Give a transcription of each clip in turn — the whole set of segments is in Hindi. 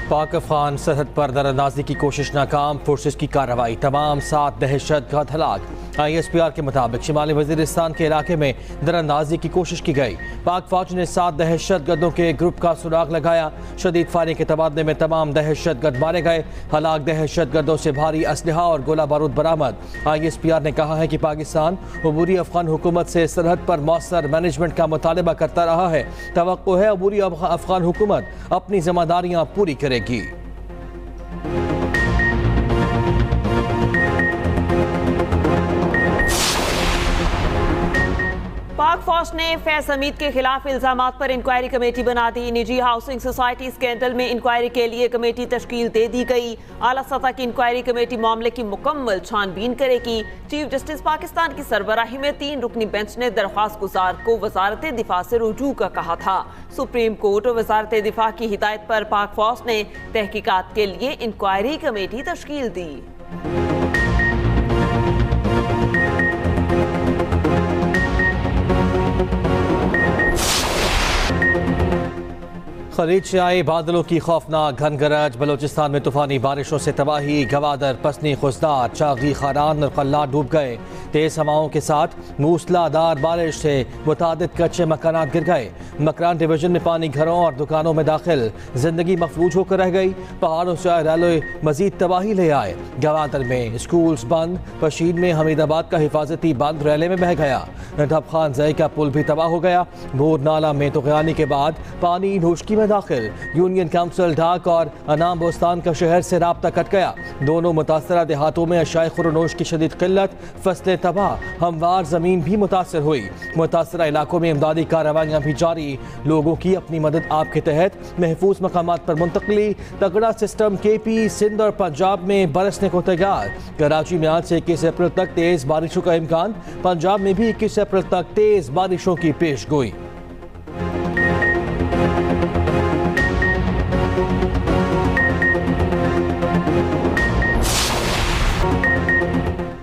पाक अफगान सरहद पर दरअंदाजी की कोशिश नाकाम, फोर्सेस की कार्रवाई, तमाम 7 दहशतगर्द हलाक। ISPR के मुताबिक शिमाली वजीरिस्तान के इलाके में दरअंदाजी की कोशिश की गई। पाक फौज ने 7 दहशतगर्दों के ग्रुप का सुराग लगाया। शदीद फायरिंग के तबादले में तमाम दहशतगर्द मारे गए। हलाक दहशतगर्दों से भारी असलहा और गोला बारूद बरामद। ISPR ने कहा है कि पाकिस्तान अबूरी अफगान हुकूमत से सरहद पर मौसर मैनेजमेंट का मुतालबा करता रहा है। तवक्को है अबूरी अफगान हुकूमत अपनी जिम्मेदारियां पूरी करेगी। पाक फौज ने फैज हमीद के खिलाफ इल्जामात पर इंक्वायरी कमेटी बना दी। निजी हाउसिंग सोसाइटी स्कैंडल में इंक्वायरी के लिए कमेटी तश्कील दे दी गई। आला सतह की इंक्वायरी कमेटी मामले की मुकम्मल छानबीन करेगी। चीफ जस्टिस पाकिस्तान की सरबराही में 3 रुकनी बेंच ने दरख्वास्त गुजार को वजारत दिफा से रुजू का कहा था। सुप्रीम कोर्ट और वजारत दिफा की हिदायत पर पाक फौज ने तहकीकात के लिए इंक्वायरी कमेटी तश्कील दी। खलीज से आए बादलों की खौफनाक घनगरज, बलोचिस्तान में तूफानी बारिशों से तबाही। गवादर, पसनी, खुशदार, चागी, खारान और कल्ला डूब गए। तेज हवाओं के साथ मूसलाधार बारिश से मुतादिद कच्चे मकानात गिर गए। मकरान डिवीजन में पानी घरों और दुकानों में दाखिल, जिंदगी मफलूज होकर रह गई। पहाड़ों से आए रैले मजीद तबाही ले आए। गवादर में स्कूल्स बंद, पशीन में हमीदाबाद का हिफाजती बंद रैले में बह गया। ढब खान जई का पुल भी तबाह हो गया। भूर नाला में तुगयानी के बाद पानी नोशकी में दाखिल। यूनियन काउंसिल ढाक और अनाम बोस्तान का शहर से राब्ता कट गया। दोनों मुतासरा देहातों में अशाए खुरनोश की शदीद किल्लत, फसलें तबाह, हमवार जमीन भी मुतासर हुई। मुतासरा इलाकों में इमदादी कार्रवाइयाँ भी जारी। लोगों की अपनी मदद आपके तहत महफूज मकामात पर मुंतकली। तगड़ा सिस्टम KP, सिंध और पंजाब में बरसने को तैयार। कराची में आज से 21 अप्रैल तक तेज बारिशों का इम्कान। पंजाब में भी 21 अप्रैल तक तेज बारिशों की पेशगोई।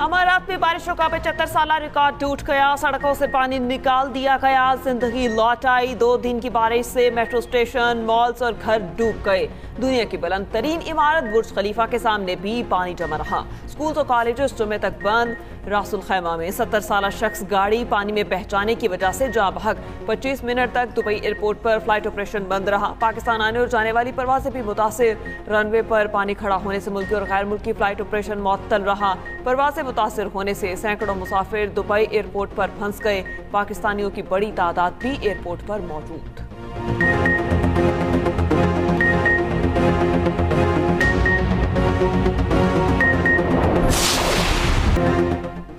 अमारात में बारिशों का 75 साल रिकॉर्ड टूट गया। सड़कों से पानी निकाल दिया गया। जिंदगी लौट आई। 2 दिन की बारिश से मेट्रो स्टेशन, मॉल्स और घर डूब गए। दुनिया की बुलंद तरीन इमारत बुर्ज खलीफा के सामने भी पानी जमा रहा। स्कूल और कॉलेज जुमे तक बंद। रासुल खैमा में 70 साल शख्स गाड़ी पानी में बह जाने की वजह से जा बहक। 25 मिनट तक दुबई एयरपोर्ट पर फ्लाइट ऑपरेशन बंद रहा। पाकिस्तान आने और जाने वाली परवाजें भी मुतासिर। रनवे पर पानी खड़ा होने से मुल्की और गैर मुल्की फ्लाइट ऑपरेशन मुअत्तल रहा। परवाजें मुतासिर होने से सैकड़ों मुसाफिर दुबई एयरपोर्ट पर फंस गए। पाकिस्तानियों की बड़ी तादाद भी एयरपोर्ट पर मौजूद।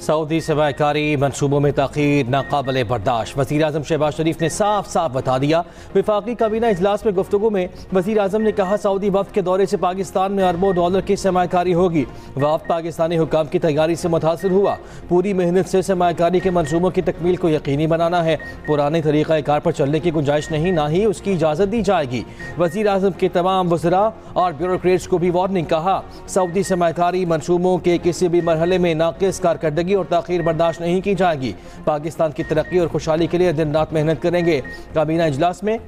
सऊदी सरमायाकारी मनसूबों में ताख़ीर नाकाबिले बर्दाश्त। वज़ीर आज़म शहबाज शरीफ ने साफ साफ बता दिया। वफाकी काबीना इजलास में गुफ्तगू में वज़ीर आज़म ने कहा, सऊदी वफ़द के दौरे से पाकिस्तान में अरबों डॉलर की सरमायाकारी होगी। वफ़द पाकिस्तानी हुकाम की तैयारी से मुतासिर हुआ। पूरी मेहनत से सरमायाकारी के मनसूबों की तकमील को यकीनी बनाना है। पुराने तरीक़ा कार पर चलने की गुंजाइश नहीं, ना ही उसकी इजाज़त दी जाएगी। वज़ीर आज़म के तमाम वज़रा और ब्यूरोक्रेट्स को भी वार्निंग। कहा, सऊदी सरमायाकारी मनसूबों के किसी भी मरहले में नाक़िस कारकर्दगी और ताख़ीर बर्दाश्त नहीं की जाएगी। पाकिस्तान की तरक्की और खुशहाली के लिए दिन रात मेहनत करेंगे। काबीना इजलास में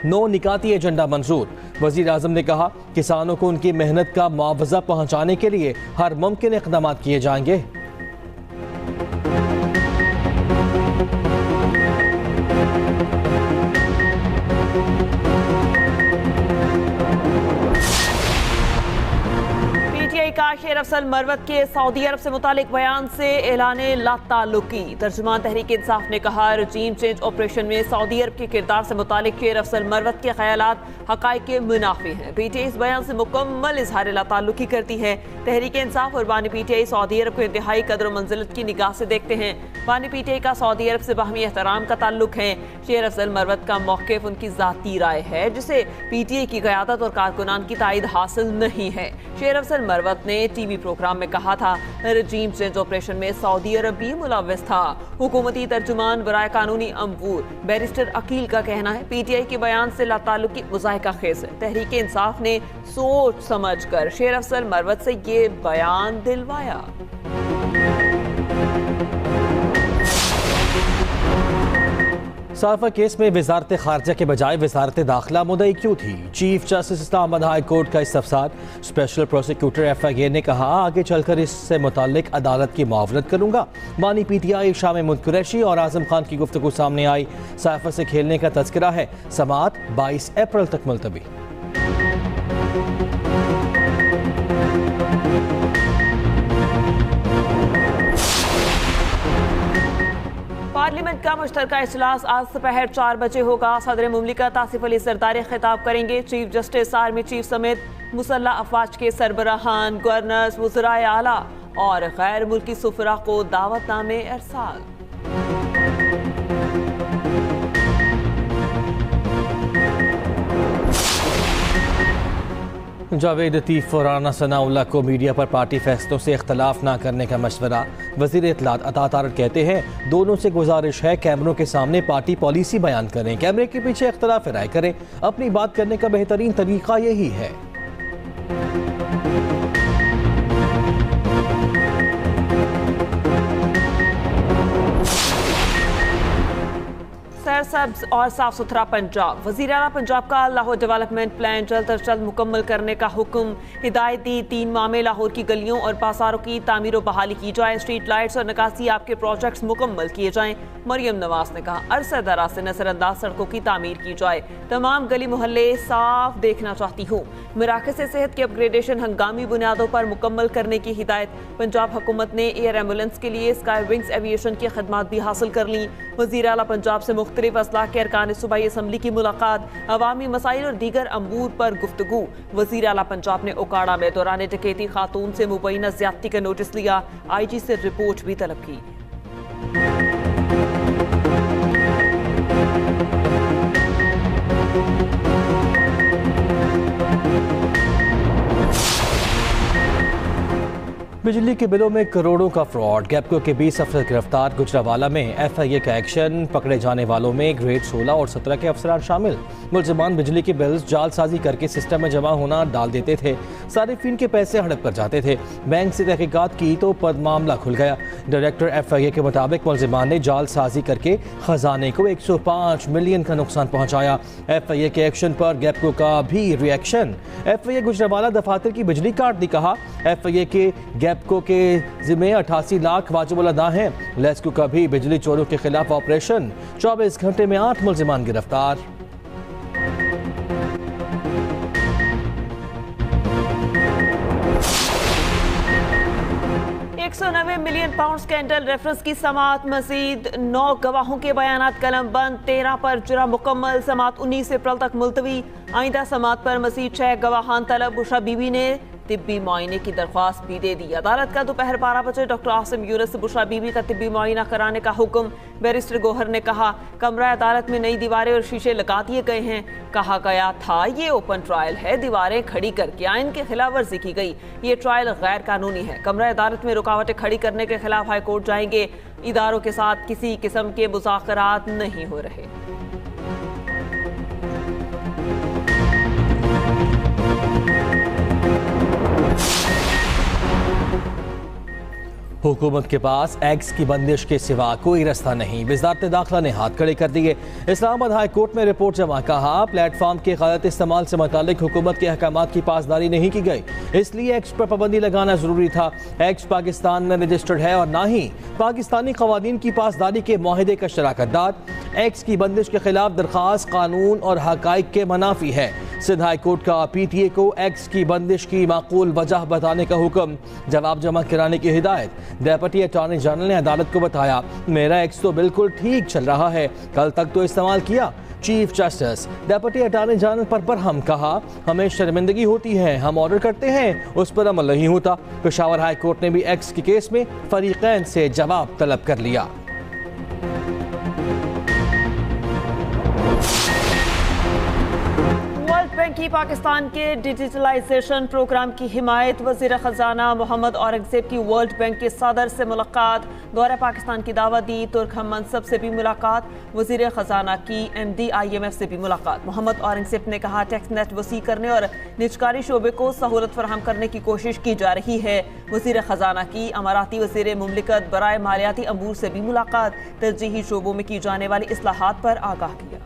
9 निकाती एजेंडा मंजूर। वज़ीर आज़म ने कहा, किसानों को उनकी मेहनत का मुआवजा पहुँचाने के लिए हर मुमकिन इक़दाम किए जाएंगे। का शेर अफसल मरवत के सऊदी अरब से मुतालिक बयान से ऐलाने लाताल्लुकी। तर्जुमान तहरीक इंसाफ ने कहा, रजीम चेंज ऑपरेशन में सऊदी अरब के किरदार से मुतालिक शेर अफसल मरवत के ख्यालात हक़ाइक़ के मुनाफी हैं। PTI इस बयान से मुकम्मल इजहार लाताल्लुकी करती है। तहरीक इंसाफ और बानी PTI सऊदी अरब को इंतहाई कदर मंजिलत की निगाह से देखते हैं। बानी PTI का सऊदी अरब से बाहमी एहतराम का ताल्लुक है। शेर अफसल मरवत का मौक़िफ़ उनकी ज़ाती राय है, जिसे PTI की क़यादत और कारकुनान की तायद हासिल नहीं है। शेर अफसल मरवत ने टीवी प्रोग्राम में कहा था, रजीम चेंज ऑपरेशन में सऊदी अरब भी मुलव्वस था। हुकूमती तर्जुमान बराए कानूनी अमूर बैरिस्टर अकील का कहना है, PTI के बयान से लाताल्लुकी मुज़ाहिका खेज़ है। तहरीक इंसाफ ने सोच समझ कर शेर अफसल मरवत से ये बयान दिलवाया। साफा केस में वजारत खारजा के बजाय वजारत दाखिला मुद्दई क्यों थी? Chief justice Islamabad high court का इस्तफसार। स्पेशल प्रोसिक्यूटर FIA ने कहा आगे चलकर इससे मुताल्लिक अदालत की मुआवनत करूंगा। बानी PTI शाम मुदकुरैशी और आजम खान की गुफ्तगू सामने आई। साफा से खेलने का तज़किरा है। समाअत 22 अप्रैल तक मुलतवी। पार्लियामेंट का मुश्तरका इजलास आज दोपहर 4 बजे होगा। सदर मुमलिकत आसिफ अली जरदारी खिताब करेंगे। चीफ जस्टिस, आर्मी चीफ समेत मुसल्ला अफवाज के सरबराहान, गवर्नर्स, वज़राए आला और गैर मुल्की सुफरा को दावतनामे अरसाल। जावेद लतीफ़ और राना सनाउल्लाह को मीडिया पर पार्टी फैसलों से इख्तलाफ ना करने का मशवरा। वज़ीर इत्तलात अता तारड़ कहते हैं दोनों से गुजारिश है कैमरों के सामने पार्टी पॉलिसी बयान करें, कैमरे के पीछे इख्तलाफ राय करें। अपनी बात करने का बेहतरीन तरीका यही है। सरसब्ज और साफ सुथरा पंजाब। वज़ीर आला पंजाब का लाहौर डेवलपमेंट प्लान जल्द अज जल्द मुकम्मल करने का हुक्म। हिदायत दी 3 माह में लाहौर की गलियों और बाजारों की तामीर और बहाली की जाए। स्ट्रीट लाइट्स और नकासी आपके प्रोजेक्ट्स मुकम्मल किए जाएं। मरियम नवाज ने कहा अरसा दराज से नजरअंदाज सड़कों की तामीर की जाए। तमाम गली मोहल्ले साफ देखना चाहती हूँ। मराकज़ से सेहत की अपग्रेडेशन हंगामी बुनियादों पर मुकम्मल करने की हिदायत। पंजाब हुकूमत ने एयर एम्बुलेंस के लिए स्काई विंग्स एविएशन की खदमात भी हासिल कर ली। वज़ीर आला पंजाब से मुख्तलिफ अजला के अरकान सूबाई असम्बली की मुलाकात। अवामी मसाइल और दीगर अमूर पर गुफ्तगू। वज़ीर आला पंजाब ने ओकाड़ा में दौरान डकैती खातून से मुबैना ज़्यादती का नोटिस लिया। IG से रिपोर्ट भी तलब की। बिजली के बिलों में करोड़ों का फ्रॉड। गैपको के 20 अफसर गिरफ्तार। गुजरावाला में FIA का एक्शन। पकड़े जाने वालों में ग्रेड 16 और 17 के अफसरान शामिल। मुलजमान बिजली के बिल्स जालसाजी करके सिस्टम में जमा होना डाल देते थे। सारिफीन के पैसे हड़प कर जाते थे। बैंक से तहकीकात की तो मामला खुल गया। डायरेक्टर FIA के मुताबिक मुलजमान ने जालसाजी करके खजाने को 105 मिलियन का नुकसान पहुंचाया। FIA के एक्शन पर गैपको का भी रिएक्शन। FIA गुजरावाला दफातर की बिजली काट दी। कहा FIA के गैपको के जिम्मे 88 लाख वाजिबुल अदा हैं। लेस्को का भी बिजली चोरों के खिलाफ ऑपरेशन। 24 घंटे में 8 मुलजिमान गिरफ्तार। 190 मिलियन पाउंड स्कैंडल रेफरेंस की समाअत मजीद। 9 गवाहों के बयानात कलम बंद। 13 पर जुरा मुकम्मल। समाअत 19 अप्रैल तक मुलतवी। आइंदा समाअत पर मजीद 6 गवाहान तलब। बुशरा बीबी ने तिब्बी मुआयने की दरख्वास्त भी दे दी। अदालत का दोपहर 12 बजे डॉक्टर आसिम यूनुस से बुशरा बीबी का तिब्बी मुआयना कराने का हुक्म। बैरिस्टर गोहर ने कहा कमरा अदालत में नई दीवारें और शीशे लगा दिए गए हैं। कहा गया था ये ओपन ट्रायल है, दीवारें खड़ी करके आइन की खिलाफ वर्जी की गई। ये ट्रायल गैर कानूनी है। कमरा अदालत में रुकावटें खड़ी करने के खिलाफ हाई कोर्ट जाएंगे। इदारों के साथ किसी किस्म के मुज़ाकरात नहीं हो रहे। हुकूमत के पास एक्स की बंदिश के सिवा कोई रास्ता नहीं। वजारत दाखिला ने हाथ खड़े कर दिए। इस्लामाबाद हाई कोर्ट में रिपोर्ट जमा। कहा प्लेटफॉर्म के गलत इस्तेमाल से मुतालिक हुकूमत के अहकामात की पासदारी नहीं की गई, इसलिए एक्स पर पाबंदी लगाना जरूरी था। एक्स पाकिस्तान में रजिस्टर्ड है और ना ही पाकिस्तानी कवानीन की पासदारी के मुआहदे का शराकतदार। एक्स की बंदिश के खिलाफ दरख्वास्त कानून और हकाइक के मनाफी है। सिंध हाई कोर्ट का PTA को एक्स की बंदिश की माकूल वजह बताने का हुक्म। जवाब जमा कराने की हिदायत। डेप्यूटी अटॉर्नी जनरल ने अदालत को बताया मेरा एक्स तो बिल्कुल ठीक चल रहा है, कल तक तो इस्तेमाल किया। Chief justice deputy attorney general पर बरहम। कहा हमें शर्मिंदगी होती है, हम ऑर्डर करते हैं उस पर अमल नहीं होता। पेशावर हाई कोर्ट ने भी एक्स के केस में फरीकैन से जवाब तलब कर लिया। बैंक की पाकिस्तान के डिजिटलाइजेशन प्रोग्राम की हिमायत। वज़ीर ख़जाना मोहम्मद औरंगज़ेब की वर्ल्ड बैंक के सदर से मुलाकात। दौरा पाकिस्तान की दावत दी। तुर्क हम मनसब से भी मुलाकात। वज़ीर ख़जाना की MD IMF से भी मुलाकात। मोहम्मद औरंगज़ेब ने कहा टैक्स नेट वसी करने और निजकारी शोबे को सहूलत फराहम करने की कोशिश की जा रही है। वज़ीर ख़जाना की अमाराती वज़ीर मुमलिकत बराए मालियाती अमूर से भी मुलाकात। तरजीही शोबों में की जाने वाली इस्लाहात पर आगाह किया।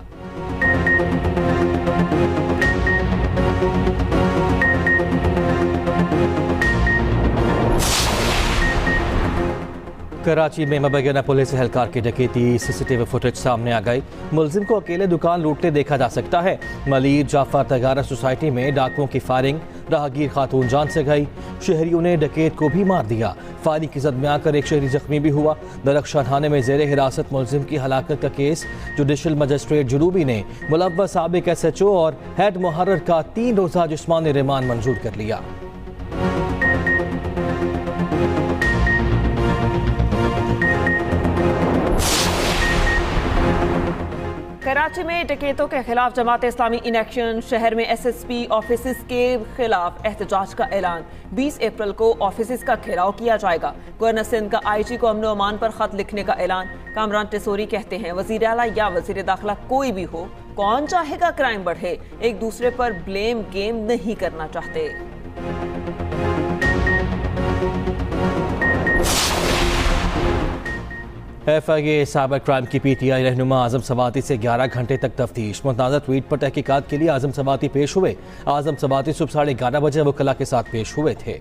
कराची में मुबैना पुलिस एहलकार की डकैती CCTV फुटेज सामने आ गई। मुलजिम को अकेले दुकान लूटते देखा जा सकता है। मलीर जाफर तगारा सोसाइटी में डाकुओं की फायरिंग, राहगीर खातून जान से गई। शहरियों ने डकैत को भी मार दिया। फायरिंग की जद में आकर एक शहरी जख्मी भी हुआ। दरख्शान थाने में जेर हिरासत मुलजिम की हलाकत का केस जुडिशल मजिस्ट्रेट जुनूबी ने मुलव्वस साबिक SHO और हेड मुहर्रर का 3 रोज़ा जिस्मानी रिमांड मंजूर कर लिया। कराची में डकैतों के खिलाफ जमात इस्लामी इन एक्शन। शहर में SSP ऑफिस के खिलाफ एहतजाज का ऐलान। 20 अप्रैल को ऑफिस का घेराव किया जाएगा। गवर्नर सिंध का IG को अमन अमान पर खत लिखने का ऐलान। कामरान टेसोरी कहते हैं वजीर आला या वजीर दाखिला कोई भी हो, कौन चाहेगा क्राइम बढ़े। एक दूसरे पर ब्लेम गेम नहीं करना चाहते। FIA साइबर क्राइम की PTI रहनुमा आजम सवाती से 11 घंटे तक तफ्तीश। मुतनाज़ा ट्वीट पर तहकीकात के लिए आजम सवाती पेश हुए। आजम सवाती सुबह 11:30 बजे वकला के साथ पेश हुए थे।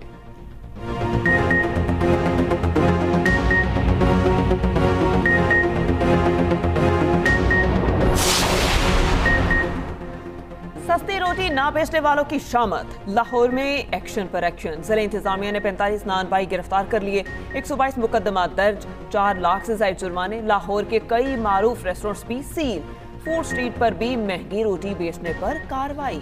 सस्ती रोटी ना बेचने वालों की शामत। लाहौर में एक्शन पर एक्शन। जिला इंतजामिया ने 45 नानबाई गिरफ्तार कर लिए। 122 मुकदमा दर्ज। 4 लाख से ज्यादा जुर्माने। लाहौर के कई मारूफ रेस्टोरेंट्स भी सील। फूड स्ट्रीट पर भी महंगी रोटी बेचने पर कार्रवाई।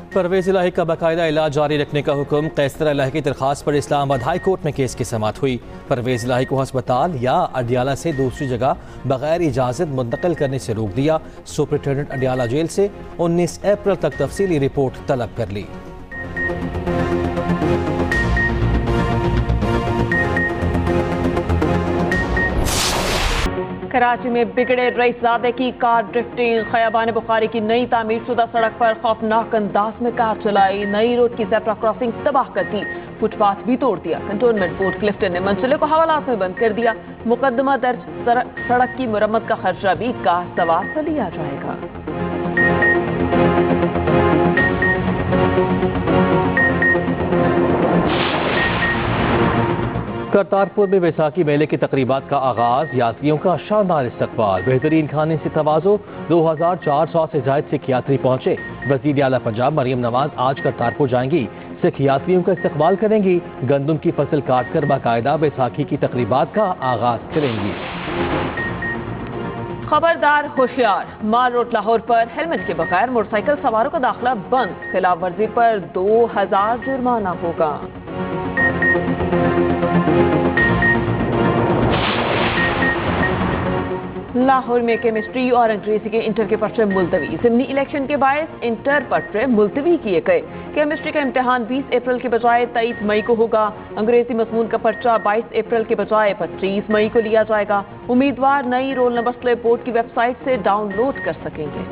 परवेज इलाही का बाकायदा इलाज जारी रखने का हुक्म। कैसर इलाही की दरखास्त पर इस्लामाबाद हाई कोर्ट में केस की समाअत हुई। परवेज इलाही को अस्पताल या अडियाला से दूसरी जगह बगैर इजाजत मुंतकिल करने से रोक दिया। सुपरिटेंडेंट अडियाला जेल से 19 अप्रैल तक तफसीली रिपोर्ट तलब कर ली। कराची में बिगड़े रईसजादे की कार ड्रिफ्टिंग। खयाबान बुखारी की नई तामीर शुदा सड़क पर खौफनाक अंदाज में कार चलाई। नई रोड की ज़ेब्रा क्रॉसिंग तबाह कर दी। फुटपाथ भी तोड़ दिया। कंटोनमेंट बोर्ड क्लिफ्टन ने मंजिले को हवालात में बंद कर दिया। मुकदमा दर्ज। सड़क की मुरम्मत का खर्चा भी कार सवार पर लिया जाएगा। करतारपुर में बैसाखी मेले की तकरीबात का आगाज। यात्रियों का शानदार इस्तकबाल। बेहतरीन खाने से तवाज़ो। 2400 से ज्यादा सिख यात्री पहुंचे। वज़ीर आला पंजाब मरियम नवाज आज करतारपुर जाएंगी। सिख यात्रियों का इस्तकबाल करेंगी। गंदम की फसल काटकर बाकायदा बैसाखी की तकरीबात का आगाज करेंगी। खबरदार होशियार। माल रोड लाहौर पर हेलमेट के बगैर मोटरसाइकिल सवारों का दाखिला बंद। खिलाफ वर्जी पर 2000 जुर्माना होगा। लाहौर में केमिस्ट्री और अंग्रेजी के इंटर के पर्चे मुलतवी। ज़िमनी इलेक्शन के बायस इंटर पर्चे मुलतवी किए गए। केमिस्ट्री का इम्तिहान 20 अप्रैल के बजाय 23 मई को होगा। अंग्रेजी मजमून का पर्चा 22 अप्रैल के बजाय 25 मई को लिया जाएगा। उम्मीदवार नई रोल नंबर स्लिप बोर्ड की वेबसाइट से डाउनलोड कर सकेंगे।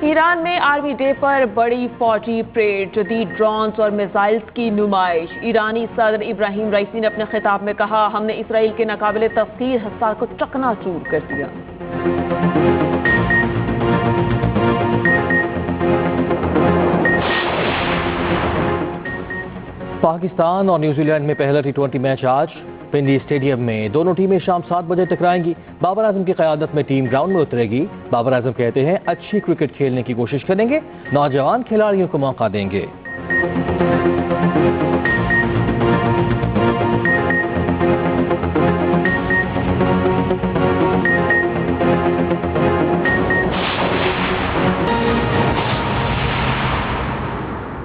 ईरान में आर्मी डे पर बड़ी फौजी परेड। जदीद ड्रोन्स और मिसाइल्स की नुमाइश। ईरानी सदर इब्राहिम राइसी ने अपने खिताब में कहा हमने इसराइल के नाकाबिले तफसीर हिस्सा को चकनाचूर कर दिया। पाकिस्तान और न्यूजीलैंड में पहला T20 मैच आज पिंडी स्टेडियम में। दोनों टीमें शाम 7 बजे टकराएंगी। बाबर आजम की क़यादत में टीम ग्राउंड में उतरेगी। बाबर आजम कहते हैं अच्छी क्रिकेट खेलने की कोशिश करेंगे। नौजवान खिलाड़ियों को मौका देंगे।